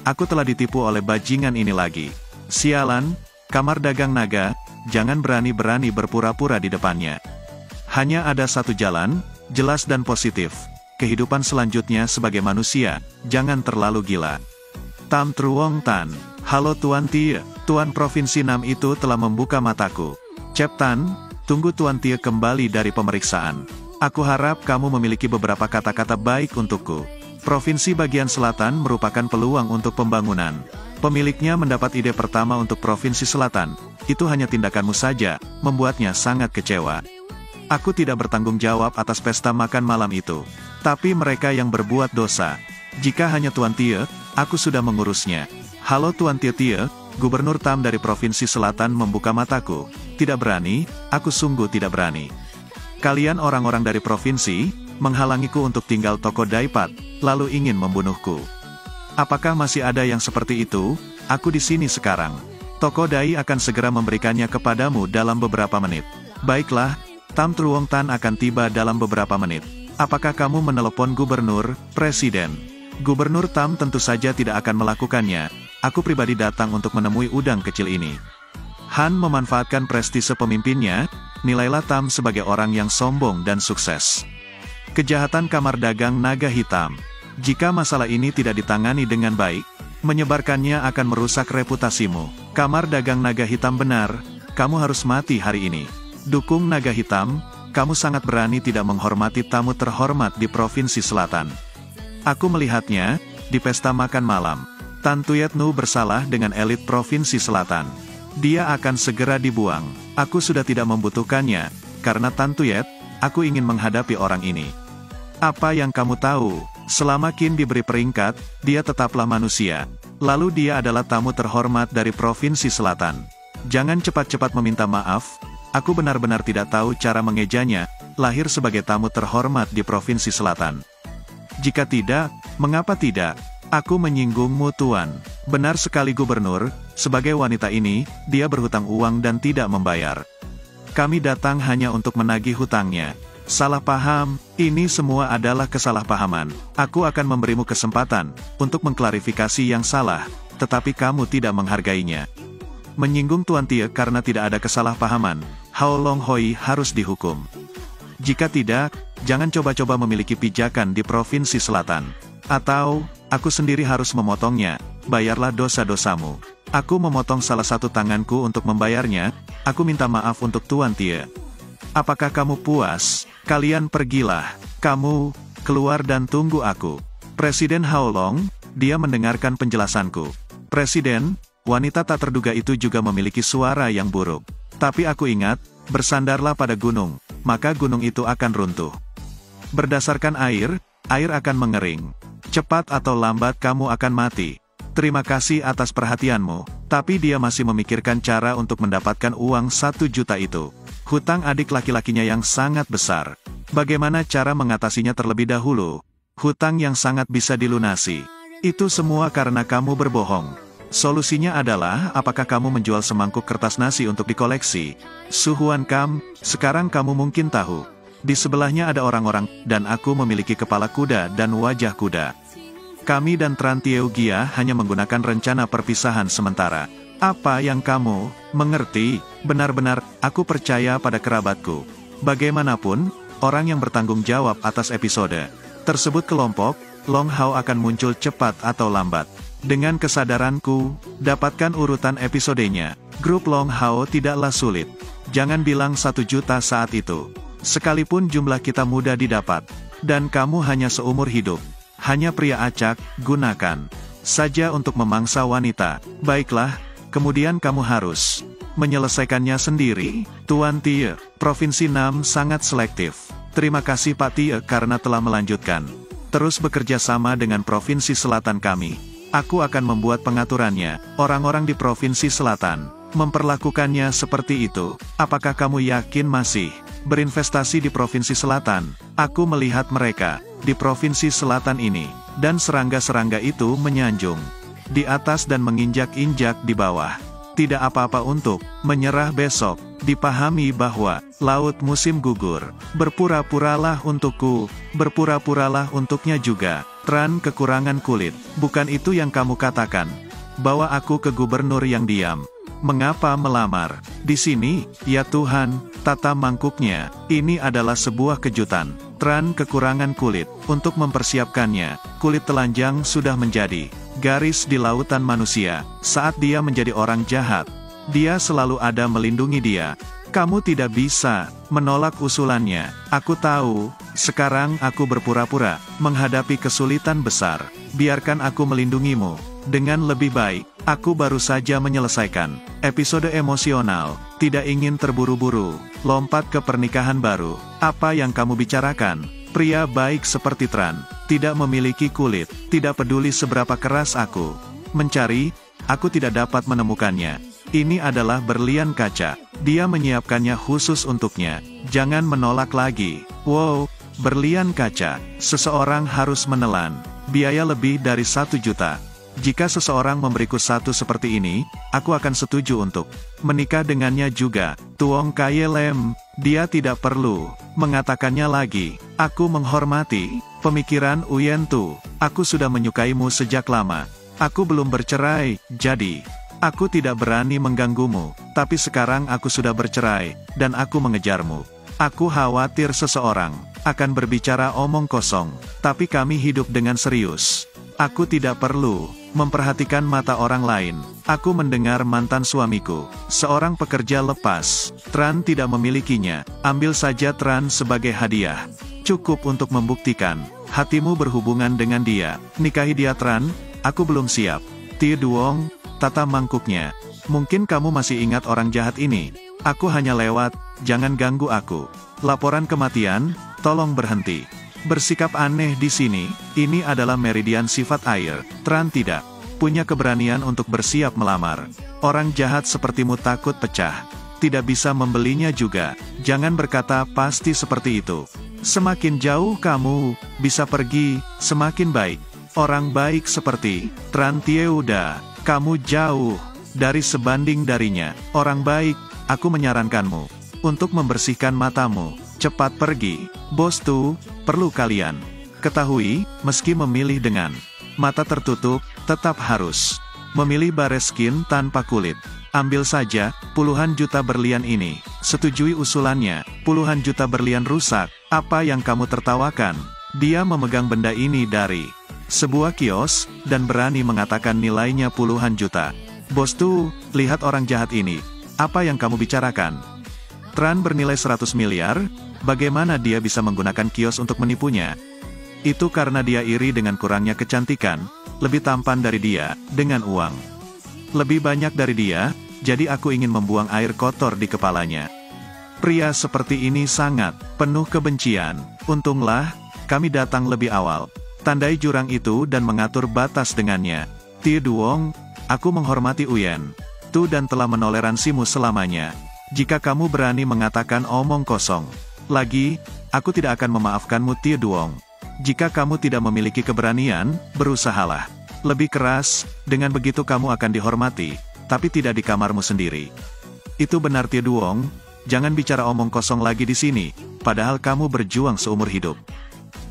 aku telah ditipu oleh bajingan ini lagi. Sialan, kamar dagang naga, jangan berani-berani berpura-pura di depannya. Hanya ada satu jalan, jelas dan positif. Kehidupan selanjutnya sebagai manusia, jangan terlalu gila. Tam Truong Tan. Halo Tuan Tie, Tuan Provinsi Nam itu telah membuka mataku. Cep Tan, tunggu Tuan Tie kembali dari pemeriksaan. Aku harap kamu memiliki beberapa kata-kata baik untukku. Provinsi bagian selatan merupakan peluang untuk pembangunan. Pemiliknya mendapat ide pertama untuk Provinsi Selatan. Itu hanya tindakanmu saja, membuatnya sangat kecewa. Aku tidak bertanggung jawab atas pesta makan malam itu. Tapi mereka yang berbuat dosa. Jika hanya Tuan Tie, aku sudah mengurusnya. Halo Tuan Tie Tie, Gubernur Tam dari Provinsi Selatan membuka mataku. Tidak berani, aku sungguh tidak berani. Kalian orang-orang dari provinsi, menghalangiku untuk tinggal toko Daipat, lalu ingin membunuhku. Apakah masih ada yang seperti itu? Aku di sini sekarang. Toko Dai akan segera memberikannya kepadamu dalam beberapa menit. Baiklah, Tam Truong Tan akan tiba dalam beberapa menit. Apakah kamu menelepon gubernur, presiden? Gubernur Tam tentu saja tidak akan melakukannya. Aku pribadi datang untuk menemui udang kecil ini. Han memanfaatkan prestise pemimpinnya, nilailah Tam sebagai orang yang sombong dan sukses. Kejahatan kamar dagang naga hitam. Jika masalah ini tidak ditangani dengan baik, menyebarkannya akan merusak reputasimu. Kamar dagang naga hitam benar, kamu harus mati hari ini. Dukung naga hitam, kamu sangat berani tidak menghormati tamu terhormat di Provinsi Selatan. Aku melihatnya, di pesta makan malam. Tan Tuyet Nu bersalah dengan elit Provinsi Selatan. Dia akan segera dibuang. Aku sudah tidak membutuhkannya, karena Tan Tuyet, aku ingin menghadapi orang ini. Apa yang kamu tahu? Selama Qin diberi peringkat, dia tetaplah manusia. Lalu dia adalah tamu terhormat dari Provinsi Selatan. Jangan cepat-cepat meminta maaf, aku benar-benar tidak tahu cara mengejanya, lahir sebagai tamu terhormat di Provinsi Selatan. Jika tidak, mengapa tidak? Aku menyinggungmu Tuan. Benar sekali Gubernur, sebagai wanita ini, dia berhutang uang dan tidak membayar. Kami datang hanya untuk menagih hutangnya. Salah paham, ini semua adalah kesalahpahaman. Aku akan memberimu kesempatan, untuk mengklarifikasi yang salah, tetapi kamu tidak menghargainya. Menyinggung Tuan Tie karena tidak ada kesalahpahaman, Hao Long Hoi harus dihukum. Jika tidak, jangan coba-coba memiliki pijakan di Provinsi Selatan. Atau, aku sendiri harus memotongnya, bayarlah dosa-dosamu. Aku memotong salah satu tanganku untuk membayarnya, aku minta maaf untuk Tuan Tie. Apakah kamu puas? Kalian pergilah. Kamu, keluar dan tunggu aku. Presiden Hao Long, dia mendengarkan penjelasanku. Presiden, wanita tak terduga itu juga memiliki suara yang buruk. Tapi aku ingat, bersandarlah pada gunung, maka gunung itu akan runtuh. Berdasarkan air akan mengering. Cepat atau lambat kamu akan mati. Terima kasih atas perhatianmu, tapi dia masih memikirkan cara untuk mendapatkan uang 1 juta itu. Hutang adik laki-lakinya yang sangat besar. Bagaimana cara mengatasinya terlebih dahulu? Hutang yang sangat bisa dilunasi. Itu semua karena kamu berbohong. Solusinya adalah, apakah kamu menjual semangkuk kertas nasi untuk dikoleksi? Su Huan Kam, sekarang kamu mungkin tahu. Di sebelahnya ada orang-orang, dan aku memiliki kepala kuda dan wajah kuda. Kami dan Tran Tieu Gia hanya menggunakan rencana perpisahan sementara. Apa yang kamu mengerti? Benar-benar, aku percaya pada kerabatku. Bagaimanapun, orang yang bertanggung jawab atas episode tersebut kelompok Long Hao akan muncul cepat atau lambat. Dengan kesadaranku, dapatkan urutan episodenya. Grup Long Hao tidaklah sulit. Jangan bilang 1 juta saat itu. Sekalipun jumlah kita mudah didapat. Dan kamu hanya seumur hidup. Hanya pria acak, gunakan saja untuk memangsa wanita. Baiklah, kemudian kamu harus menyelesaikannya sendiri. Tuan Tie, Provinsi Nam sangat selektif. Terima kasih Pak Tie karena telah melanjutkan. Terus bekerja sama dengan Provinsi Selatan kami. Aku akan membuat pengaturannya. Orang-orang di Provinsi Selatan memperlakukannya seperti itu. Apakah kamu yakin masih berinvestasi di Provinsi Selatan? Aku melihat mereka di Provinsi Selatan ini, dan serangga-serangga itu menyanjung di atas dan menginjak-injak di bawah. Tidak apa-apa untuk menyerah besok. Dipahami bahwa laut musim gugur. Berpura-puralah untukku, berpura-puralah untuknya juga. Tran kekurangan kulit, bukan itu yang kamu katakan. Bawa aku ke gubernur yang diam. Mengapa melamar? Di sini, ya Tuhan, tata mangkuknya. Ini adalah sebuah kejutan. Tran kekurangan kulit. Untuk mempersiapkannya, kulit telanjang sudah menjadi garis di lautan manusia. Saat dia menjadi orang jahat, dia selalu ada melindungi dia. Kamu tidak bisa menolak usulannya. Aku tahu, sekarang aku berpura-pura menghadapi kesulitan besar. Biarkan aku melindungimu. Dengan lebih baik, aku baru saja menyelesaikan episode emosional. Tidak ingin terburu-buru, lompat ke pernikahan baru. Apa yang kamu bicarakan? Pria baik seperti Tran, tidak memiliki kulit, tidak peduli seberapa keras aku mencari, aku tidak dapat menemukannya. Ini adalah berlian kaca. Dia menyiapkannya khusus untuknya. Jangan menolak lagi. Wow, berlian kaca. Seseorang harus menelan biaya lebih dari 1 juta. Jika seseorang memberiku satu seperti ini, aku akan setuju untuk menikah dengannya juga. Tuong Kaye Lem, dia tidak perlu mengatakannya lagi. Aku menghormati pemikiran Uyen Tu. Aku sudah menyukaimu sejak lama. Aku belum bercerai, jadi aku tidak berani mengganggumu. Tapi sekarang aku sudah bercerai, dan aku mengejarmu. Aku khawatir seseorang akan berbicara omong kosong, tapi kami hidup dengan serius. Aku tidak perlu memperhatikan mata orang lain. Aku mendengar mantan suamiku, seorang pekerja lepas. Tran tidak memilikinya. Ambil saja Tran sebagai hadiah. Cukup untuk membuktikan hatimu berhubungan dengan dia. Nikahi dia Tran, aku belum siap. Tie Duong, tata mangkuknya. Mungkin kamu masih ingat orang jahat ini. Aku hanya lewat, jangan ganggu aku. Laporan kematian, tolong berhenti. Bersikap aneh di sini, ini adalah meridian sifat air. Tran tidak punya keberanian untuk bersiap melamar. Orang jahat sepertimu takut pecah. Tidak bisa membelinya juga. Jangan berkata pasti seperti itu. Semakin jauh kamu bisa pergi, semakin baik. Orang baik seperti Tran Tieuda, kamu jauh dari sebanding darinya. Orang baik, aku menyarankanmu untuk membersihkan matamu. Cepat pergi. Bos Tu, perlu kalian ketahui, meski memilih dengan mata tertutup, tetap harus memilih Bareskin tanpa kulit. Ambil saja puluhan juta berlian ini. Setujui usulannya. Puluhan juta berlian rusak. Apa yang kamu tertawakan? Dia memegang benda ini dari sebuah kios, dan berani mengatakan nilainya puluhan juta. Bos Tu, lihat orang jahat ini. Apa yang kamu bicarakan? Tran bernilai 100 miliar, bagaimana dia bisa menggunakan kios untuk menipunya? Itu karena dia iri dengan kurangnya kecantikan, lebih tampan dari dia, dengan uang lebih banyak dari dia, jadi aku ingin membuang air kotor di kepalanya. Pria seperti ini sangat penuh kebencian. Untunglah, kami datang lebih awal. Tandai jurang itu dan mengatur batas dengannya. Tie Duong, aku menghormati Uyen Tu dan telah menoleransimu selamanya. Jika kamu berani mengatakan omong kosong lagi, aku tidak akan memaafkanmu Tie Duong. Jika kamu tidak memiliki keberanian, berusahalah lebih keras, dengan begitu kamu akan dihormati, tapi tidak di kamarmu sendiri. Itu benar Tie Duong, jangan bicara omong kosong lagi di sini, padahal kamu berjuang seumur hidup.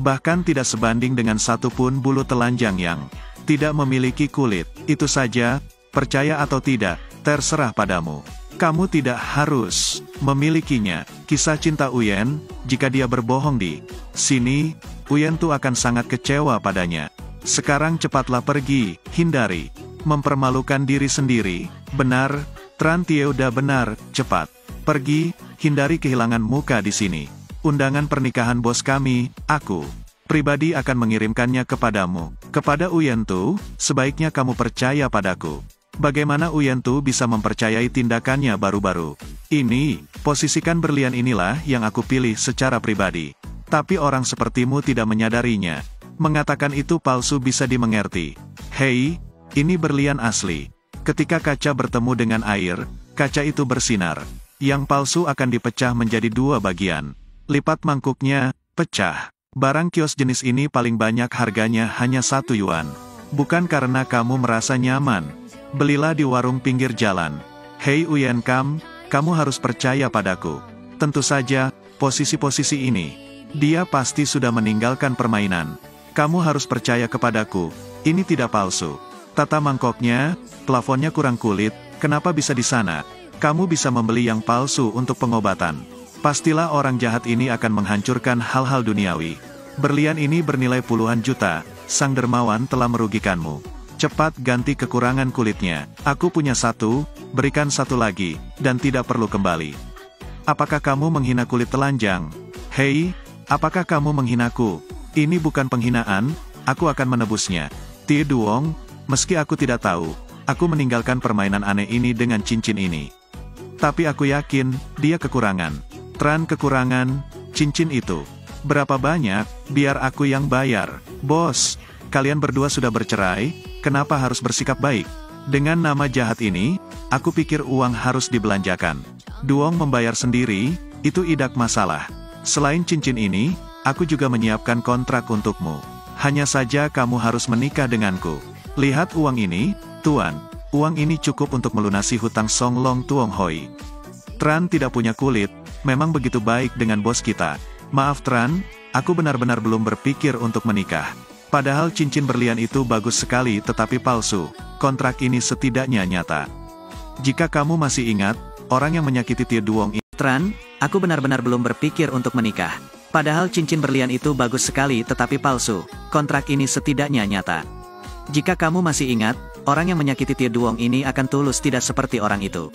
Bahkan tidak sebanding dengan satupun bulu telanjang yang tidak memiliki kulit. Itu saja, percaya atau tidak, terserah padamu. Kamu tidak harus memilikinya. Kisah cinta Uyen, jika dia berbohong di sini, Uyen Tu akan sangat kecewa padanya. Sekarang cepatlah pergi, hindari mempermalukan diri sendiri. Benar, Tran Tieuda benar, cepat pergi, hindari kehilangan muka di sini. Undangan pernikahan bos kami, aku pribadi akan mengirimkannya kepadamu. Kepada Uyen Tu, sebaiknya kamu percaya padaku. Bagaimana Uyen Tu bisa mempercayai tindakannya baru-baru ini? Posisikan berlian inilah yang aku pilih secara pribadi. Tapi orang sepertimu tidak menyadarinya. Mengatakan itu palsu bisa dimengerti. Hei, ini berlian asli. Ketika kaca bertemu dengan air, kaca itu bersinar. Yang palsu akan dipecah menjadi 2 bagian. Lipat mangkuknya, pecah. Barang kios jenis ini paling banyak harganya hanya 1 yuan. Bukan karena kamu merasa nyaman. Belilah di warung pinggir jalan. Hei Uyen Kam, kamu harus percaya padaku. Tentu saja, posisi-posisi ini. Dia pasti sudah meninggalkan permainan. Kamu harus percaya kepadaku, ini tidak palsu. Tata mangkoknya, plafonnya kurang kulit, kenapa bisa di sana? Kamu bisa membeli yang palsu untuk pengobatan. Pastilah orang jahat ini akan menghancurkan hal-hal duniawi. Berlian ini bernilai puluhan juta, sang dermawan telah merugikanmu. Cepat ganti kekurangan kulitnya. Aku punya satu, berikan satu lagi, dan tidak perlu kembali. Apakah kamu menghina kulit telanjang? Hei, apakah kamu menghinaku? Ini bukan penghinaan, aku akan menebusnya. Tie Duong, meski aku tidak tahu, aku meninggalkan permainan aneh ini dengan cincin ini. Tapi aku yakin, dia kekurangan. Tran kekurangan, cincin itu. Berapa banyak, biar aku yang bayar. Bos, kalian berdua sudah bercerai, kenapa harus bersikap baik? Dengan nama jahat ini, aku pikir uang harus dibelanjakan. Duong membayar sendiri, itu idak masalah. Selain cincin ini, aku juga menyiapkan kontrak untukmu. Hanya saja kamu harus menikah denganku. Lihat uang ini, Tuan. Uang ini cukup untuk melunasi hutang Song Long Tuong Hoi. Tran tidak punya kulit, memang begitu baik dengan bos kita. Maaf Tran, aku benar-benar belum berpikir untuk menikah. Padahal cincin berlian itu bagus sekali tetapi palsu. Kontrak ini setidaknya nyata. Jika kamu masih ingat, orang yang menyakiti Tie Duong ini. Tran, aku benar-benar belum berpikir untuk menikah. Padahal cincin berlian itu bagus sekali tetapi palsu. Kontrak ini setidaknya nyata. Jika kamu masih ingat, orang yang menyakiti Tie Duong ini akan tulus tidak seperti orang itu.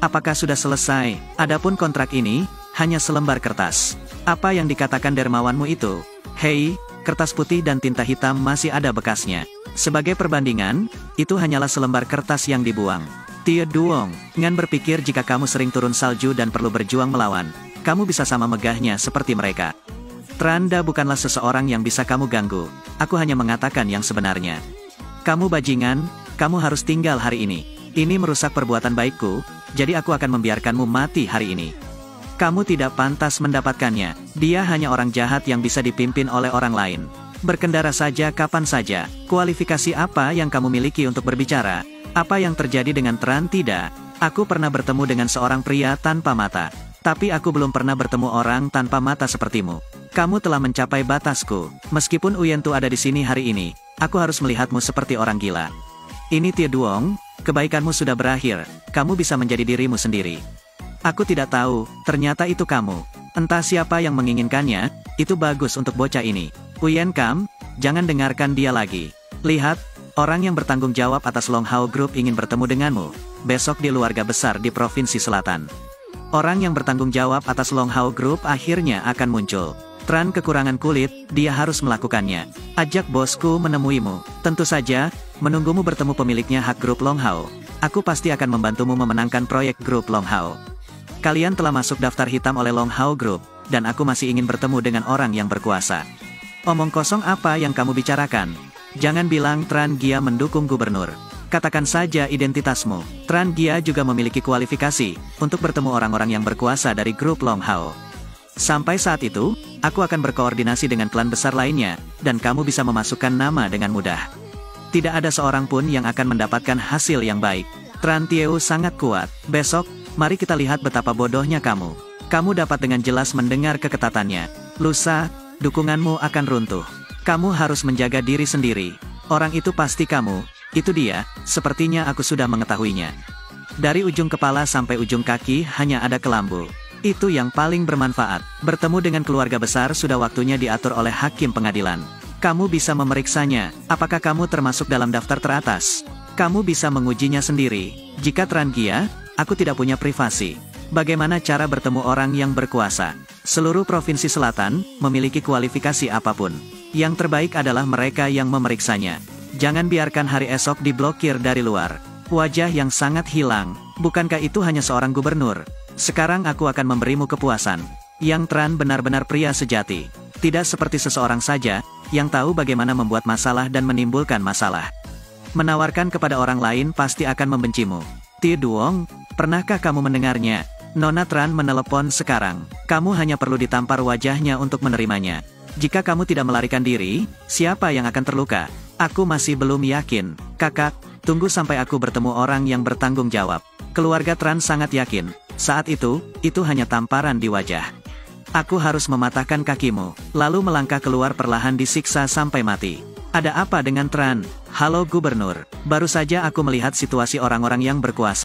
Apakah sudah selesai? Adapun kontrak ini, hanya selembar kertas. Apa yang dikatakan dermawanmu itu? Hei, kertas putih dan tinta hitam masih ada bekasnya. Sebagai perbandingan, itu hanyalah selembar kertas yang dibuang. Tie Duong, ngan berpikir jika kamu sering turun salju dan perlu berjuang melawan, kamu bisa sama megahnya seperti mereka. Tranda bukanlah seseorang yang bisa kamu ganggu, aku hanya mengatakan yang sebenarnya. Kamu bajingan, kamu harus tinggal hari ini. Ini merusak perbuatan baikku, jadi aku akan membiarkanmu mati hari ini. Kamu tidak pantas mendapatkannya, dia hanya orang jahat yang bisa dipimpin oleh orang lain. Berkendara saja kapan saja, kualifikasi apa yang kamu miliki untuk berbicara? Apa yang terjadi dengan Tran tidak? Aku pernah bertemu dengan seorang pria tanpa mata. Tapi aku belum pernah bertemu orang tanpa mata sepertimu. Kamu telah mencapai batasku. Meskipun Uyentu ada di sini hari ini, aku harus melihatmu seperti orang gila. Ini Tie Duong, kebaikanmu sudah berakhir. Kamu bisa menjadi dirimu sendiri. Aku tidak tahu, ternyata itu kamu. Entah siapa yang menginginkannya, itu bagus untuk bocah ini. Uyen Kam, jangan dengarkan dia lagi. Lihat, orang yang bertanggung jawab atas Long Hao Group ingin bertemu denganmu. Besok di keluarga besar di Provinsi Selatan. Orang yang bertanggung jawab atas Long Hao Group akhirnya akan muncul. Tran kekurangan kulit, dia harus melakukannya. Ajak bosku menemuimu. Tentu saja, menunggumu bertemu pemiliknya hak grup Long Hao. Aku pasti akan membantumu memenangkan proyek grup Long Hao. Kalian telah masuk daftar hitam oleh Long Hao Group, dan aku masih ingin bertemu dengan orang yang berkuasa. Omong kosong apa yang kamu bicarakan? Jangan bilang Tran Gia mendukung gubernur. Katakan saja identitasmu. Tran Gia juga memiliki kualifikasi untuk bertemu orang-orang yang berkuasa dari grup Long Hao. Sampai saat itu, aku akan berkoordinasi dengan klan besar lainnya, dan kamu bisa memasukkan nama dengan mudah. Tidak ada seorang pun yang akan mendapatkan hasil yang baik. Tran Tieu sangat kuat. Besok, mari kita lihat betapa bodohnya kamu. Kamu dapat dengan jelas mendengar keketatannya. Lusa, dukunganmu akan runtuh. Kamu harus menjaga diri sendiri. Orang itu pasti kamu. Itu dia, sepertinya aku sudah mengetahuinya. Dari ujung kepala sampai ujung kaki hanya ada kelambu. Itu yang paling bermanfaat. Bertemu dengan keluarga besar sudah waktunya diatur oleh hakim pengadilan. Kamu bisa memeriksanya, apakah kamu termasuk dalam daftar teratas. Kamu bisa mengujinya sendiri. Jika Tran Gia, aku tidak punya privasi. Bagaimana cara bertemu orang yang berkuasa? Seluruh Provinsi Selatan memiliki kualifikasi apapun. Yang terbaik adalah mereka yang memeriksanya. Jangan biarkan hari esok diblokir dari luar. Wajah yang sangat hilang, bukankah itu hanya seorang gubernur? Sekarang aku akan memberimu kepuasan. Yang Tran benar-benar pria sejati. Tidak seperti seseorang saja, yang tahu bagaimana membuat masalah dan menimbulkan masalah. Menawarkan kepada orang lain pasti akan membencimu. Tie Duong, pernahkah kamu mendengarnya? Nona Tran menelepon sekarang. Kamu hanya perlu ditampar wajahnya untuk menerimanya. Jika kamu tidak melarikan diri, siapa yang akan terluka? Aku masih belum yakin. Kakak, tunggu sampai aku bertemu orang yang bertanggung jawab. Keluarga Tran sangat yakin. Saat itu hanya tamparan di wajah. Aku harus mematahkan kakimu, lalu melangkah keluar perlahan disiksa sampai mati. Ada apa dengan Tran? Halo Gubernur, baru saja aku melihat situasi orang-orang yang berkuasa.